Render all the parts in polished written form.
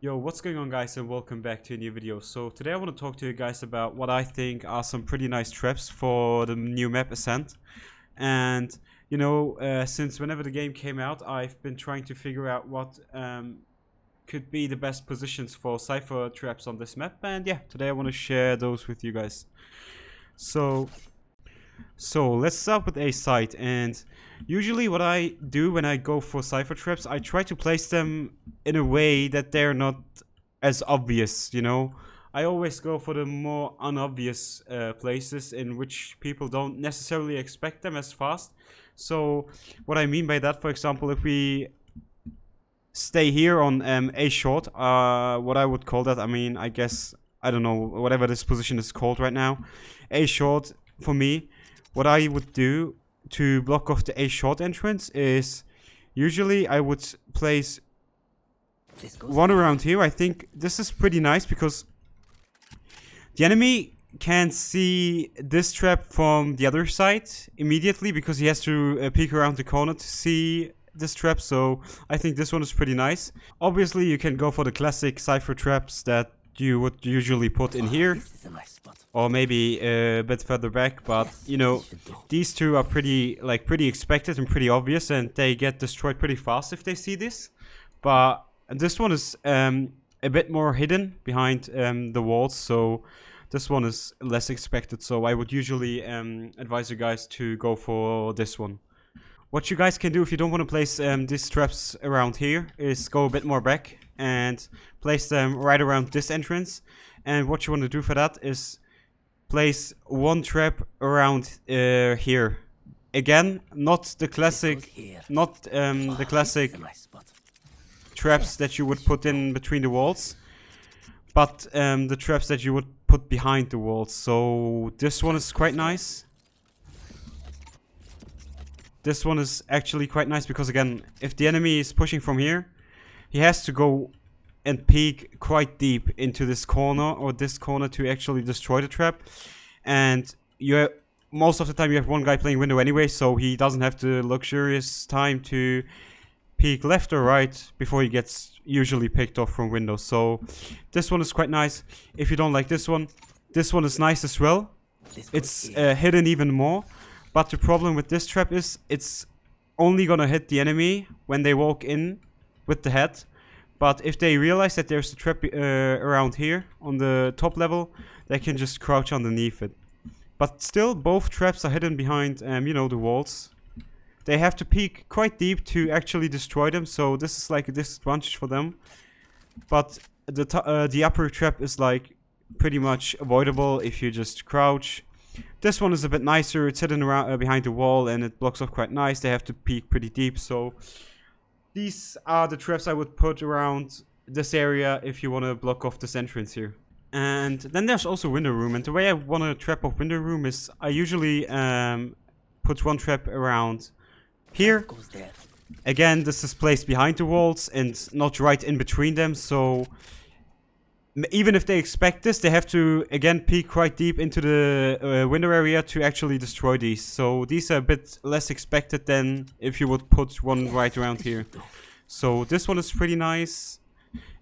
Yo, what's going on, guys, and welcome back to a new video. So today I want to talk to you guys about what I think are some pretty nice traps for the new map Ascent. And since whenever the game came out, I've been trying to figure out what could be the best positions for Cypher traps on this map. And yeah, today I want to share those with you guys. So let's start with a site. And usually what I do when I go for Cypher traps, I try to place them in a way that they're not as obvious, I always go for the more unobvious places in which people don't necessarily expect them as fast. So what I mean by that, for example, if we stay here on A short, what I would call that, I guess, I don't know, whatever this position is called right now, A short, for me, what I would do to block off the A short entrance is usually I would place one around here. I think this is pretty nice because the enemy can't see this trap from the other side immediately because he has to peek around the corner to see this trap. So I think this one is pretty nice. Obviously you can go for the classic Cypher traps that you would usually put in here, or maybe a bit further back, but these two are pretty expected and pretty obvious, and they get destroyed pretty fast if they see this. But this one is a bit more hidden behind the walls, so this one is less expected. So I would usually advise you guys to go for this one. What you guys can do if you don't want to place these traps around here is go a bit more back and place them right around this entrance. And what you want to do for that is place one trap around here. Again, not the classic traps that you would put in between the walls, but the traps that you would put behind the walls. So this one is quite nice. This one is actually quite nice because, again, if the enemy is pushing from here, he has to go and peek quite deep into this corner or this corner to actually destroy the trap. And most of the time you have one guy playing window anyway, so he doesn't have the luxurious time to peek left or right before he gets usually picked off from window. So this one is quite nice. If you don't like this one is nice as well. It's hidden even more. But the problem with this trap is it's only gonna hit the enemy when they walk in with the head. But if they realize that there's a trap around here on the top level, they can just crouch underneath it. But still, both traps are hidden behind, the walls. They have to peek quite deep to actually destroy them, so this is like a disadvantage for them. But the upper trap is like pretty much avoidable if you just crouch. This one is a bit nicer. It's hidden around behind the wall and it blocks off quite nice. They have to peek pretty deep, so these are the traps I would put around this area if you want to block off this entrance here. And then there's also window room, and the way I want to trap off window room is I usually put one trap around here. Again, this is placed behind the walls and not right in between them, so even if they expect this, they have to again peek quite deep into the window area to actually destroy these. So these are a bit less expected than if you would put one right around here. So this one is pretty nice.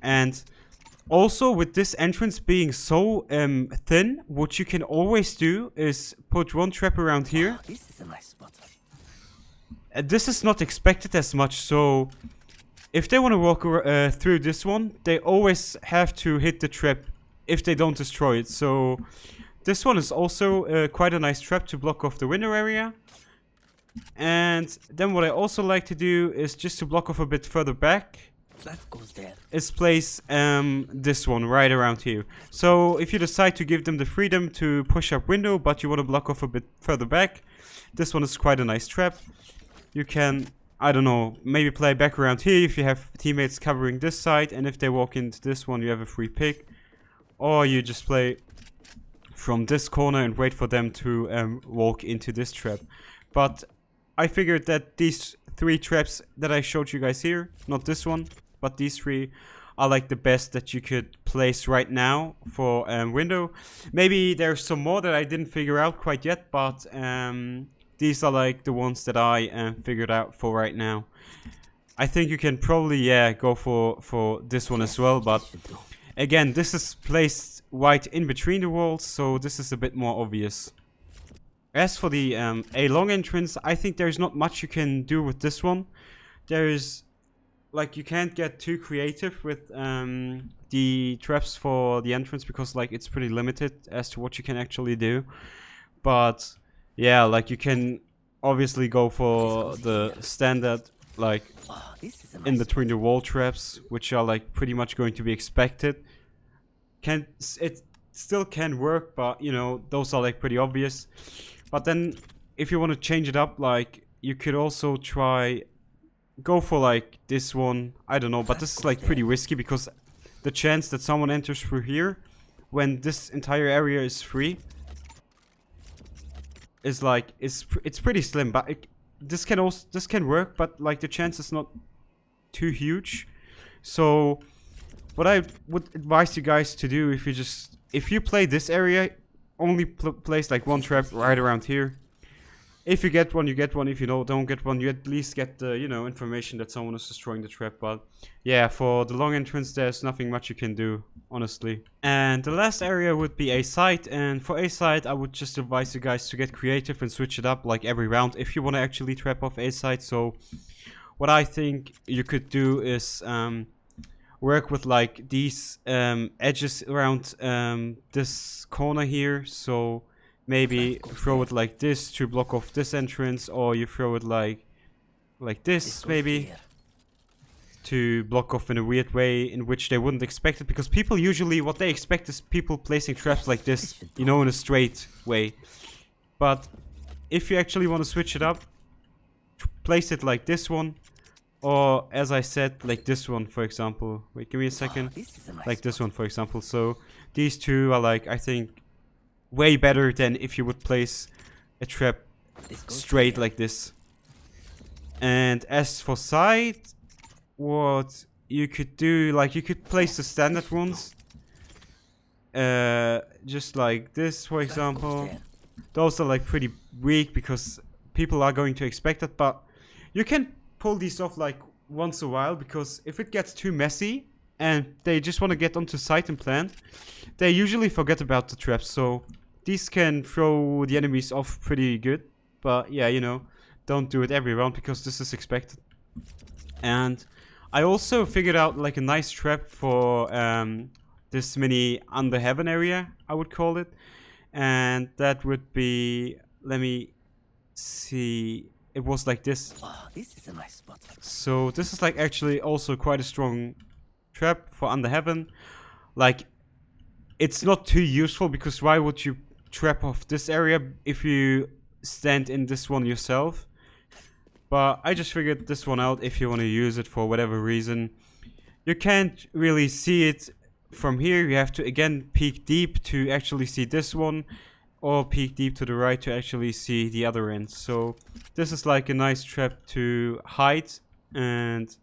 And also with this entrance being so thin, what you can always do is put one trap around here. This is a nice spot. This is not expected as much, so if they want to walk through this one, they always have to hit the trap if they don't destroy it. So this one is also quite a nice trap to block off the window area. And then what I also like to do is just to block off a bit further back, is place this one right around here. So if you decide to give them the freedom to push up window, but you want to block off a bit further back, this one is quite a nice trap. You can, I don't know, maybe play back around here if you have teammates covering this side, and if they walk into this one, you have a free pick. Or you just play from this corner and wait for them to walk into this trap. But I figured that these three traps that I showed you guys here, not this one, but these three, are like the best that you could place right now for window. Maybe there's some more that I didn't figure out quite yet, but these are like the ones that I figured out for right now. I think you can probably, yeah, go for this one as well. But again, this is placed right in between the walls, so this is a bit more obvious. As for the A long entrance, I think there's not much you can do with this one. There's, like, you can't get too creative with the traps for the entrance because, like, it's pretty limited as to what you can actually do. But yeah, like, you can obviously go for the standard, like, in between the wall traps, which are, like, pretty much going to be expected. It still can work, but, you know, those are, like, pretty obvious. But then if you want to change it up, like, you could also go for, like, this one. I don't know, but this is, like, pretty risky because the chance that someone enters through here when this entire area is free is, like, it's pretty slim. But this can work, but, like, the chance is not too huge. So what I would advise you guys to do, if you play this area, only place, like, one trap right around here. If you get one, you get one. If you don't get one, you at least get the, you know, information that someone is destroying the trap. But yeah, for the long entrance, there's nothing much you can do, honestly. And the last area would be A site. And for A site, I would just advise you guys to get creative and switch it up, like, every round if you want to actually trap off A site. So what I think you could do is work with, like, these edges around this corner here. So maybe throw it like this to block off this entrance, or you throw it like this maybe to block off in a weird way in which they wouldn't expect it, because people usually, what they expect is people placing traps like this, you know, in a straight way. But if you actually want to switch it up, place it like this one, or as I said, like this one, for example. Wait, give me a second. Like this one, for example. So these two are, like, I think, way better than if you would place a trap straight like this. And as for side, what you could do, like, you could place the standard ones, just like this, for example. Those are, like, pretty weak because people are going to expect it, but you can pull these off, like, once a while, because if it gets too messy and they just want to get onto site and plant, they usually forget about the traps. So these can throw the enemies off pretty good. But yeah, you know, don't do it every round because this is expected. And I also figured out, like, a nice trap for this mini under heaven area, I would call it. And that would be, let me see, it was like this. This is a nice spot. So this is, like, actually also quite a strong trap for under heaven. Like, it's not too useful because why would you trap off this area if you stand in this one yourself? But I just figured this one out if you want to use it for whatever reason. You can't really see it from here. You have to, again, peek deep to actually see this one, or peek deep to the right to actually see the other end. So this is, like, a nice trap to hide, and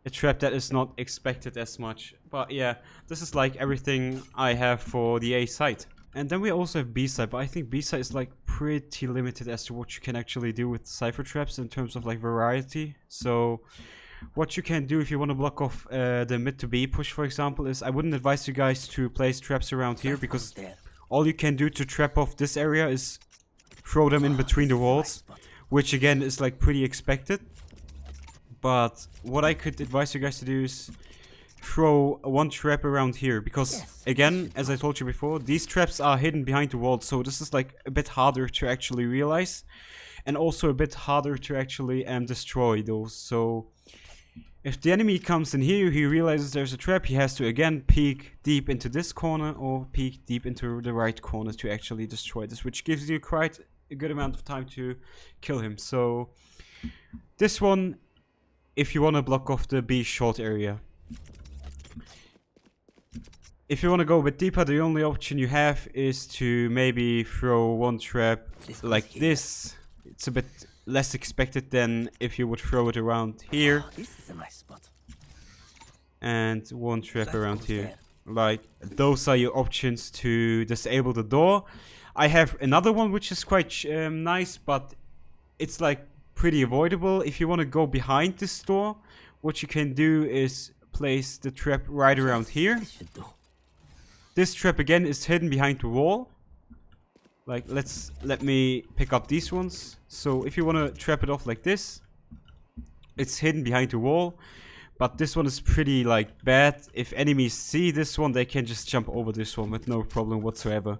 a trap that is not expected as much. But yeah, this is, like, everything I have for the A site. And then we also have B side, but I think B side is, like, pretty limited as to what you can actually do with Cypher traps in terms of, like, variety. So what you can do if you want to block off the mid to B push, for example, is I wouldn't advise you guys to place traps around here, because all you can do to trap off this area is throw them in between the walls, which again is, like, pretty expected. But what I could advise you guys to do is throw one trap around here, because again, as I told you before, these traps are hidden behind the wall, so this is, like, a bit harder to actually realize, and also a bit harder to actually destroy those. So if the enemy comes in here, he realizes there's a trap, he has to again peek deep into this corner or peek deep into the right corner to actually destroy this, which gives you quite a good amount of time to kill him. So this one, if you want to block off the B short area. If you want to go a bit deeper, the only option you have is to maybe throw one trap like this. It's a bit less expected than if you would throw it around here. This is a nice spot. And one trap around here. Like, those are your options to disable the door. I have another one which is quite nice, but it's, like, pretty avoidable. If you want to go behind this door, what you can do is place the trap right around here. This should do. This trap again is hidden behind the wall. Like, let me pick up these ones. So if you want to trap it off like this, it's hidden behind the wall. But this one is pretty like bad. If enemies see this one, they can just jump over this one with no problem whatsoever.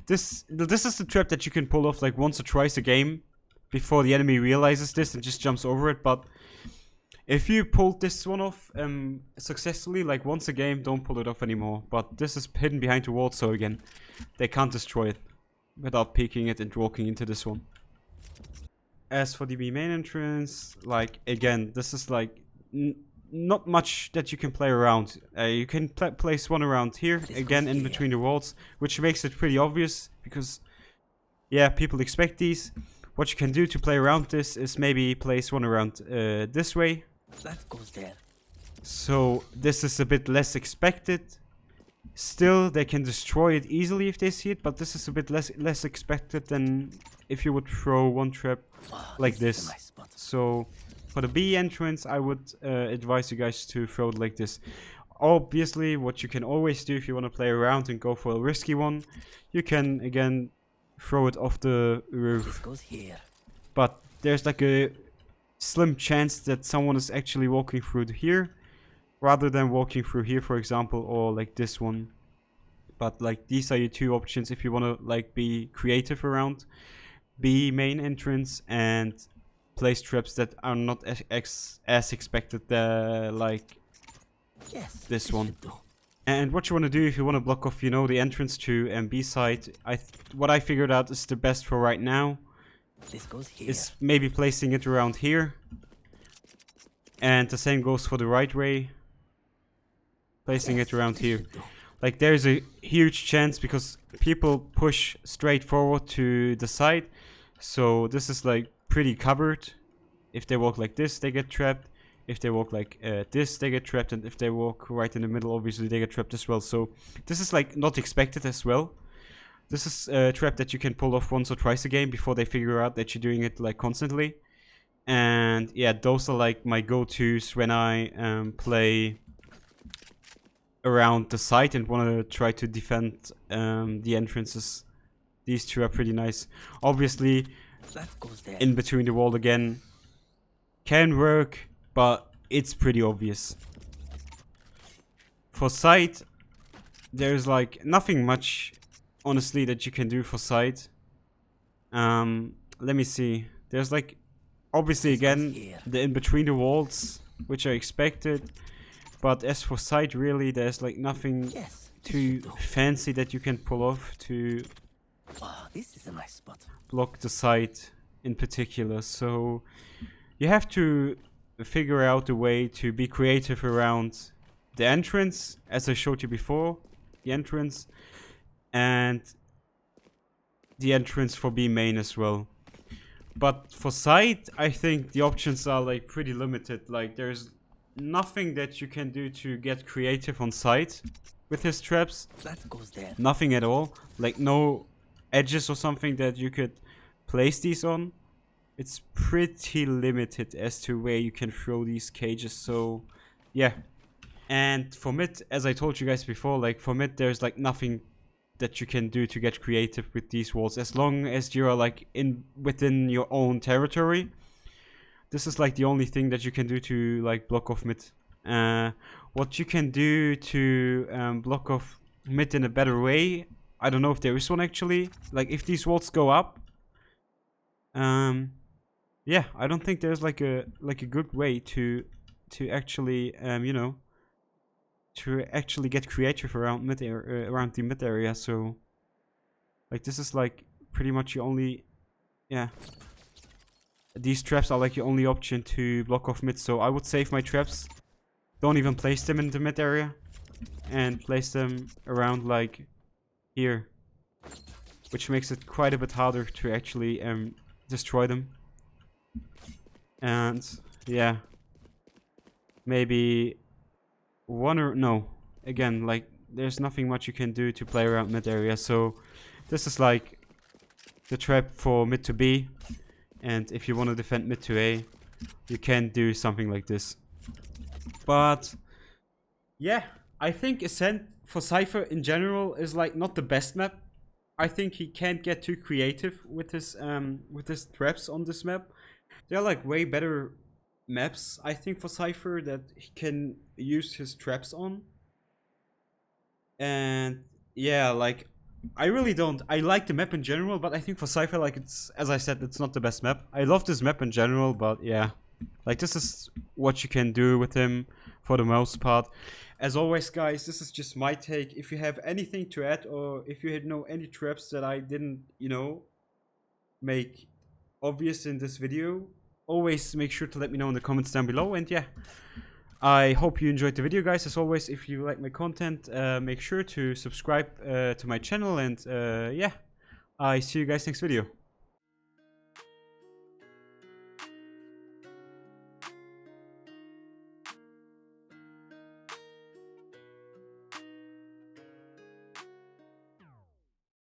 This is the trap that you can pull off like once or twice a game before the enemy realizes this and just jumps over it. But if you pulled this one off successfully like once a game, don't pull it off anymore. But this is hidden behind the wall, so again, they can't destroy it without peeking it and walking into this one. As for the B main entrance, like again, this is like not much that you can play around. You can place one around here, again in between the walls, which makes it pretty obvious because, yeah, people expect these. What you can do to play around this is maybe place one around this way. That goes there. So this is a bit less expected. Still, they can destroy it easily if they see it, but this is a bit less expected than if you would throw one trap like This is a this. nice spot. So for the B entrance, I would advise you guys to throw it like this. Obviously, what you can always do if you want to play around and go for a risky one, you can again throw it off the This roof. goes here. But there's like a slim chance that someone is actually walking through here rather than walking through here, for example, or like this one. But like these are your two options if you want to like be creative around B main entrance and place traps that are not as expected like Yes. this one. should do. And what you want to do if you want to block off, you know, the entrance to B side, what I figured out is the best for right now This goes here. is maybe placing it around here. And the same goes for the right way. Placing Yes, it around this here. should do. Like there's a huge chance because people push straight forward to the side. So this is like pretty covered. If they walk like this, they get trapped. If they walk like this, they get trapped. And if they walk right in the middle, obviously they get trapped as well. So this is like not expected as well. This is a trap that you can pull off once or twice a game before they figure out that you're doing it like constantly. And yeah, those are like my go-tos when I play around the site and want to try to defend the entrances. These two are pretty nice. Obviously, That goes there. in between the wall again can work, but it's pretty obvious. For site, there's like nothing much, honestly, that you can do for site. Let me see. There's like, obviously again, the in between the walls, which are expected. But as for site, really, there's like nothing Yes. This too should do. fancy that you can pull off to Wow, this is a nice spot. block the site in particular. So you have to figure out a way to be creative around the entrance, as I showed you before, the entrance, and the entrance for B main as well. But for site, I think the options are like pretty limited. Like there's nothing that you can do to get creative on site with his traps. That goes there. Nothing at all. Like no edges or something that you could place these on. It's pretty limited as to where you can throw these cages. So yeah. And for mid, as I told you guys before, like for mid there's like nothing that you can do to get creative with these walls. As long as you're like within your own territory. This is like the only thing that you can do to like block off mid. What you can do to block off mid in a better way, I don't know if there is one actually. Like if these walls go up, yeah, I don't think there's like a good way to actually you know, to actually get creative around around the mid area. So like this is like pretty much your only, yeah. These traps are like your only option to block off mid, so I would save my traps. Don't even place them in the mid area. And place them around like here. Which makes it quite a bit harder to actually destroy them. And yeah. Maybe one or no. Again, like there's nothing much you can do to play around mid area, so this is like the trap for mid to B. And if you want to defend mid to A, you can do something like this. But yeah, I think Ascent for Cypher in general is like not the best map. I think he can't get too creative with his traps on this map. There are like way better maps I think for Cypher that he can use his traps on. And yeah, like I really don't. I like the map in general, but I think for Cypher, like it's, as I said, it's not the best map. I love this map in general, but yeah, like this is what you can do with him for the most part. As always, guys, this is just my take. If you have anything to add, or if you know any traps that I didn't, make obvious in this video, always make sure to let me know in the comments down below. And yeah, I hope you enjoyed the video, guys. As always, if you like my content, make sure to subscribe to my channel. And yeah, I see you guys next video.